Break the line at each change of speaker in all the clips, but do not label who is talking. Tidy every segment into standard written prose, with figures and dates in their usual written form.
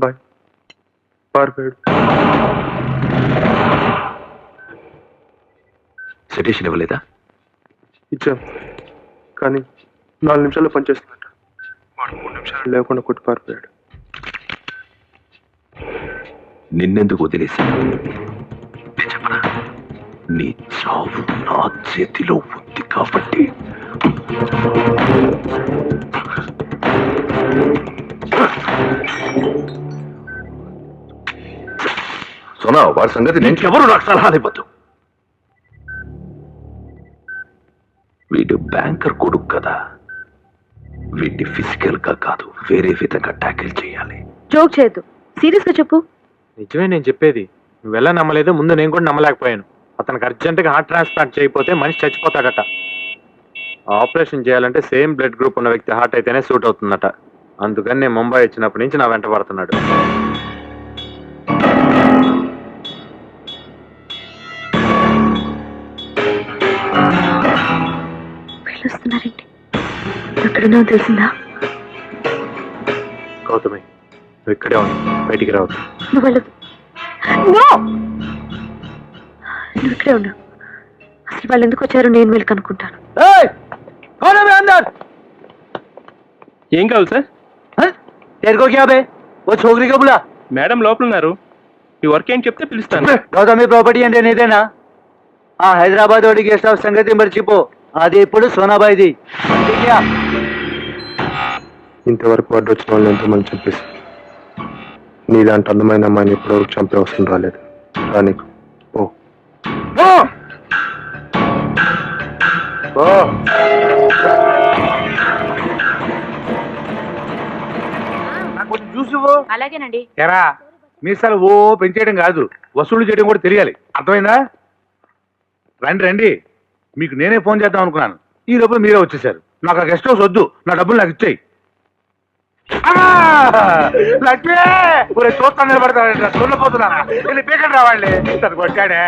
Bye. పారిపోయాడు.
Citation ఇవ్వలేదా?
ఇచ్చాం, కానీ 4 నిమిషాల్లో పనిచేస్తుందంట. వాడు 3 నిమిషాలు లేకుండా కొట్టి పారిపోయాడు.
నిన్నెందుకు వదిలేసి? చెప్పనా, నీ చావు నా చేతిలో ఉంది కాబట్టి. సోనా, వాడి సంగతి ఎవరు నాకు సలహాలు ఇవ్వద్దు. వీడు బ్యాంకర్ కొడుకు కదా, వీడిని ఫిజికల్ గా కాదు వేరే విధంగా ట్యాకిల్ చేయాలి.
జోక్ చేయొద్దు, సీరియస్ గా చెప్పు.
నిజమే నేను చెప్పేది. నువ్వెలా నమ్మలేదు, ముందు నేను కూడా నమ్మలేకపోయాను. అతనికి అర్జెంటుగా హార్ట్ ట్రాన్స్ప్లాంట్ చేయకపోతే మనిషి చచ్చిపోతాడట. ఆపరేషన్ చేయాలంటే సేమ్ బ్లడ్ గ్రూప్ ఉన్న వ్యక్తి హార్ట్ అయితేనే సూట్ అవుతుందట. అందుకని నేను ముంబై వచ్చినప్పటి నుంచి నా వెంట పడుతున్నాడు.
వస్తున్నారేంటి? ఎక్కడున్నా తెలిసిందా?
గౌతమి, నువ్వు ఇక్కడే ఉంది, బయటికి రావద్దు.
నువ్వు వెళ్ళదు. నువ్వు ఇక్కడే ఉన్నా. అసలు వాళ్ళు ఎందుకు వచ్చారో నేను వెళ్ళి కనుక్కుంటాను.
ఏం కావాలి సార్?
तेरे क्या बे वो छोकरी को बुला.
మేడం లోపల ఉన్నారు. మీ వర్క్ ఏంటి చెప్తే పిలుస్తాను.
గౌతమి ప్రాపర్టీ అంటే నీదేనా? హైదరాబాద్ వాడి గెస్ట్ హౌస్ సంగతి మర్చిపో. అది ఇప్పుడు సోనాబాయిది.
ఇంతవరకు వాడు వచ్చిన వాళ్ళు ఎంతోమంది చంపేసి, నీలాంటి అందమైన అమ్మాయిని ఇప్పటివరకు చంపే అవసరం రాలేదు. రానీకు ఓ
కొంచెం చూసి
అలాగేనండి.
ఎరా మీసాలు ఓ పెంచేయడం కాదు, వసూలు చేయడం కూడా తెలియాలి. అర్థమైందా? రండి రండి, మీకు నేనే ఫోన్ చేద్దాం అనుకున్నాను. ఈ లోపల మీరే వచ్చేసారు. నాకు ఆ గెస్ట్ హౌస్ వద్దు, నా డబ్బులు నాకు ఇచ్చేయి. లక్ష్మి ఊరే చూస్తాను, నిలబడతా చూడపోతున్నానా? వెళ్ళి పీకండి రావాళ్ళే. తను కొట్టాడే.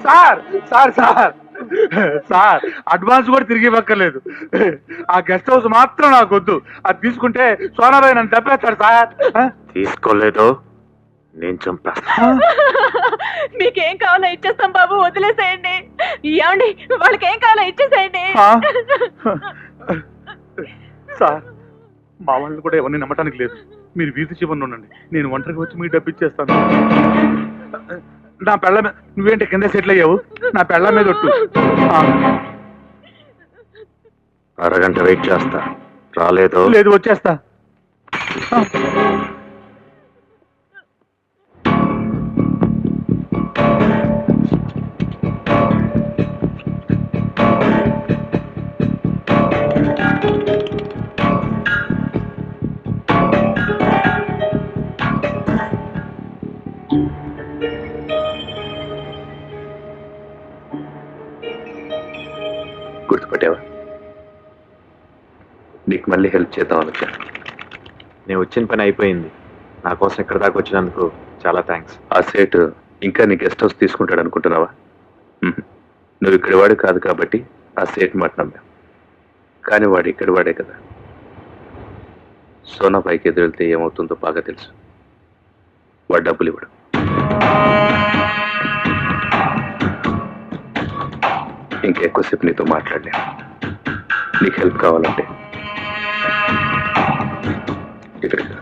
Sir sir sir sir, advance కూడా తిరిగి ఇవ్వక్కర్లేదు. ఆ గెస్ట్ హౌస్ మాత్రం నాకు వద్దు. అది తీసుకుంటే సోనాబాయి నన్ను చంపేస్తాడు సార్.
తీసుకోలేదు, నేను చంపేస్తా.
మీకేం కావాలో ఇచ్చేస్తాం బాబు, వదిలేసేయండి. ఏమండి, వాళ్ళకి ఏం కావాలో ఇచ్చేసేయండి.
సార్, మా వాళ్ళు కూడా ఎవరిని నమ్మటానికి లేదు. మీరు వీధి చివరిని ఉండండి, నేను ఒంటరికి వచ్చి మీకు డబ్బు ఇచ్చేస్తాను. నా పెళ్ళ మీద నువ్వేంటి కింద సెటిల్ అయ్యావు? నా పెళ్ళ మీద ఒట్టు.
అరగంట వెయిట్ చేస్తా, రాలేదు.
లేదు, వచ్చేస్తా.
గుర్తుపట్టావా? నీకు మళ్ళీ హెల్ప్ చేద్దాం అనుకో.
నేను వచ్చిన పని అయిపోయింది. నా కోసం ఇక్కడ దాకా వచ్చినందుకు చాలా థ్యాంక్స్.
ఆ సేట్ ఇంకా నీ గెస్ట్ హౌస్ తీసుకుంటాడు అనుకుంటున్నావా? నువ్వు ఇక్కడ వాడు కాదు కాబట్టి ఆ సేట్ మాట నమ్మావు. కానీ వాడు ఇక్కడ వాడే కదా. సోనాబాయికి ఎదురెళ్తే ఏమవుతుందో బాగా తెలుసు. వాడు డబ్బులు ఇవ్వడు. ఇంకెక్కువసేపు నీతో మాట్లాడలేను. నీకు హెల్ప్ కావాలంటే ఇక్కడికి రా.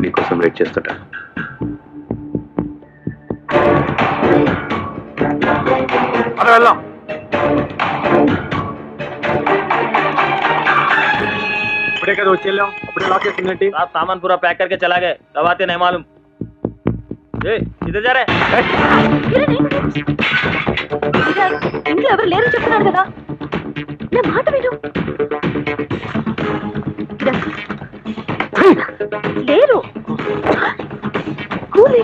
నీకోసం వెయిట్ చేస్తుంటా.
వెళ్దాం.
ఇప్పుడే కదా వచ్చి వెళ్ళాం, అప్పుడే లాక్ చేసిందంటే.
सामान पूरा पैक करके चला गए, कब आते नहीं मालूम. इधर जा रहे.
ఇంట్లో ఎవరు లేరు చెప్తున్నాడు కదా, నా మాట విను. లేరు. కూలి.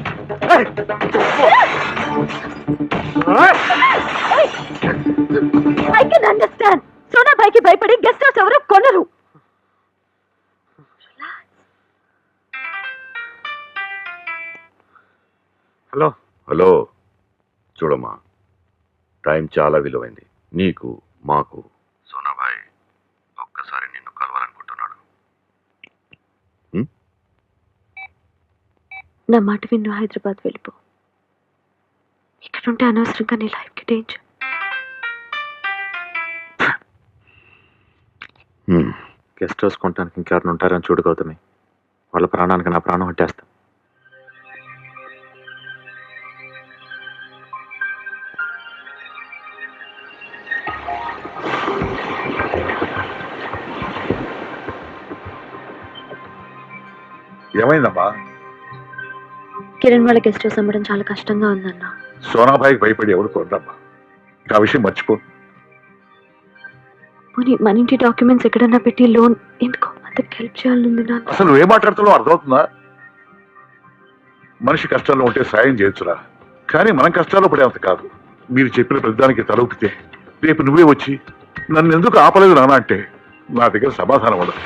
I can understand. సోనాబాయికి భయపడి గెస్ట్ హౌస్ ఎవరో కొనరు.
హలో చూడమ్మా, టైం చాలా విలువైంది నీకు మాకు. సోనాబాయ్ ఒక్కసారి నిన్ను కలవాలనుకుంటున్నాడు.
నా మాట విన్ను హైదరాబాద్ వెళ్ళిపో. ఇక్కడ ఉంటే అనవసరంగా నీ లైఫ్కి డేంజర్.
గెస్ట్ హౌస్ కొనడానికి ఇంకెవరిని ఉంటారని చూడు గౌతమి. వాళ్ళ ప్రాణానికి నా ప్రాణం అట్టేస్తా.
ఏమైందమ్మా?
కిరణ్ వాళ్ళ గెస్ట్ హౌస్ అమ్మడం చాలా కష్టంగా ఉందన్న.
సోనాబాయికి భయపడి ఎవరు కొనరమ్మా. ఆ విషయం మర్చిపో.
పోనీ మన ఇంటి డాక్యుమెంట్స్ ఎక్కడన్నా పెట్టి లోన్ ఎందుకో అతనికి హెల్ప్ చేయాలనుంది నాన్న.
అసలు నువ్వేం మాట్లాడుతున్నావు అర్థమవుతుందా? మనిషి కష్టాల్లో ఉంటే సాయం చేయొచ్చురా, కానీ మనం కష్టాల్లో పడేంత కాదు. మీరు చెప్పిన ప్రతిదానికి తల ఊపితే రేపు నువ్వే వచ్చి నన్ను ఎందుకు ఆపలేదు నాన్న అంటే నా దగ్గర సమాధానం ఉండదు.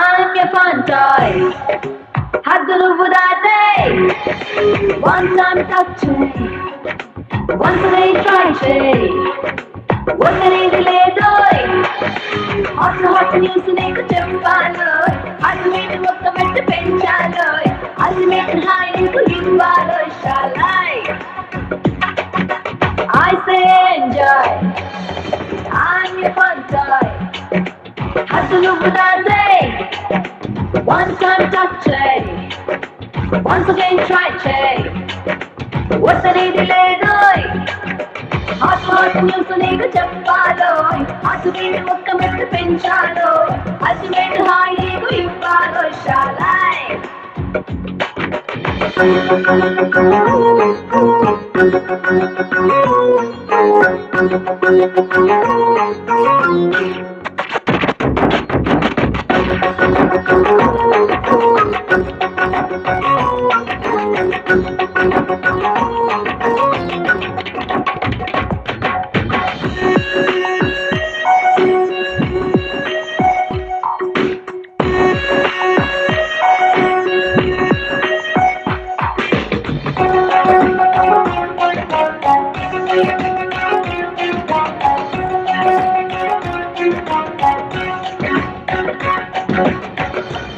I'm your fun toy. హద్దులు దాటే one time touch me, once they try చేయి, వదిలేది లేదోయ్. హాట్ న్యూస్ నీకు చెప్పాలో, అల్టిమేట్ ఒక్క మెట్టు పెంచాలో, అల్టిమేట్ హై నీకు ఇవ్వాలో. షాలై I say enjoy, I'm your fun toy. హద్దులు దాటే one time touch చేయి, once again try చేయి, వదిలేది లేదోయ్. హాట్ న్యూస్ నీకు చెప్పాలో, అల్టిమేట్ ఒక్క మెట్టు పెంచాలో, అల్టిమేట్ హై నీకు ఇవ్వాలో. షాలై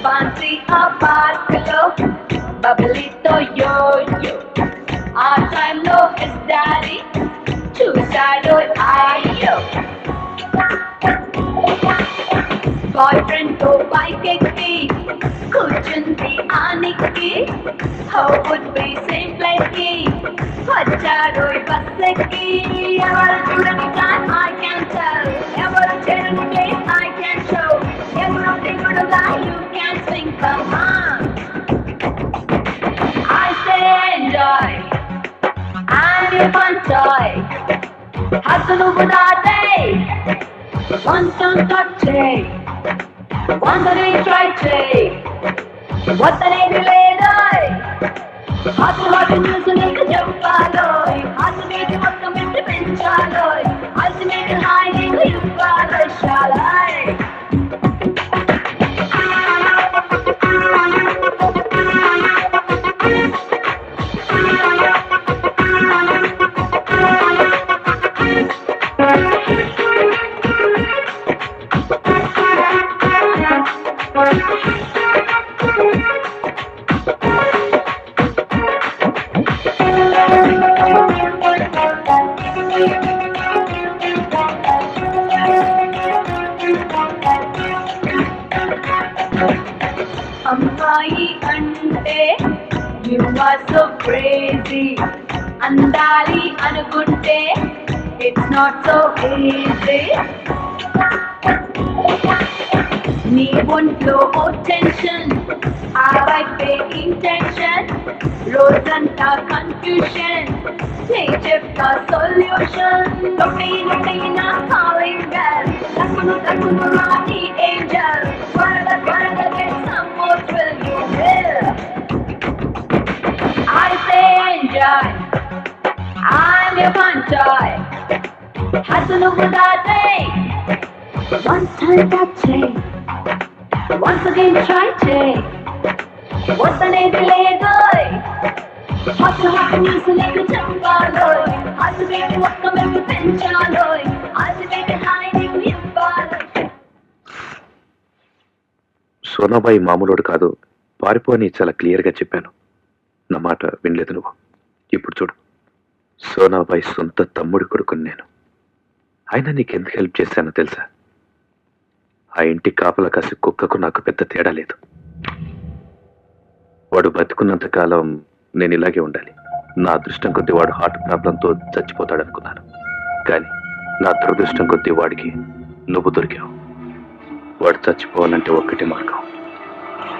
fancy a parklo, bubblyతో yo-yo. ఆ టైంలో his daddy చూశాడో అయ్యో. బాయ్ తో బైక్ ఎక్కి కూర్చుంది ఆనికి, how would be same place కి వచ్చాడో బస్ ఎక్కి. ఎవరు చూడని టైం ఐ క్యాన్ టెల్, ఎవరు చేరని ప్లేస్ ఐ క్యాన్ షో, ఎవరు దిగుడుగా you can sing. Come on I say enjoy, I'm your fun toy. హద్దులు దాటే one time touch చేయి, once again try చేయి, వద్దనేది లేదోయ్. హాట్ న్యూస్ నీకు చెప్పాలోయ్, అల్టిమేట్ ఒక్క మెట్టు పెంచాలోయ్, అల్టిమేట్ హై నీకు ఇవ్వాలోయ్. షాలై You are so crazy. Andali anukunte, it's not so easy. నీ ఒంట్లో ఓ టెన్షన్, ఆ వైపే ఇంటెన్షన్, రోజంతా కన్ఫ్యూషన్, నీ చెప్తా సొల్యూషన్. నా కాలింగ్ బెల్, తక్కువ రాని ఏంజల్, త్వరగా get some more thrill you will. I say enjoy, I'm your fun toy. హద్దు నువ్వు దాటే, one time touch it, once again try it. వద్దనేది లేదోయ్, హద్దు న్యూస్ నీకు చెప్పాలోయ్, హద్దు వేటి ఒక్క మెరుగు పెంచాలోయ్, హద్దు వేటి హాయ్ నీకు ఇవ్వాలోయ్.
సోనాబాయి మామూలుడు కాదు, పారిపోని చాలా క్లియర్గా చెప్పాను. నా మాట వినలేదు నువ్వు. ఇప్పుడు చూడు, సోనాబాయి సొంత తమ్ముడి కొడుకుని నేను. అయినా నీకెందుకు హెల్ప్ చేశానో తెలుసా? ఆ ఇంటి కాపలా కాసి కుక్కకు నాకు పెద్ద తేడా లేదు. వాడు బతుకున్నంత కాలం నేను ఇలాగే ఉండాలి. నా అదృష్టం కొద్దీ వాడు హార్ట్ ప్రాబ్లంతో చచ్చిపోతాడనుకున్నాను. కానీ నా దురదృష్టం కొద్దీ వాడికి నువ్వు దొరికావు. వాడు చచ్చిపోవాలంటే ఒక్కటే మార్గం,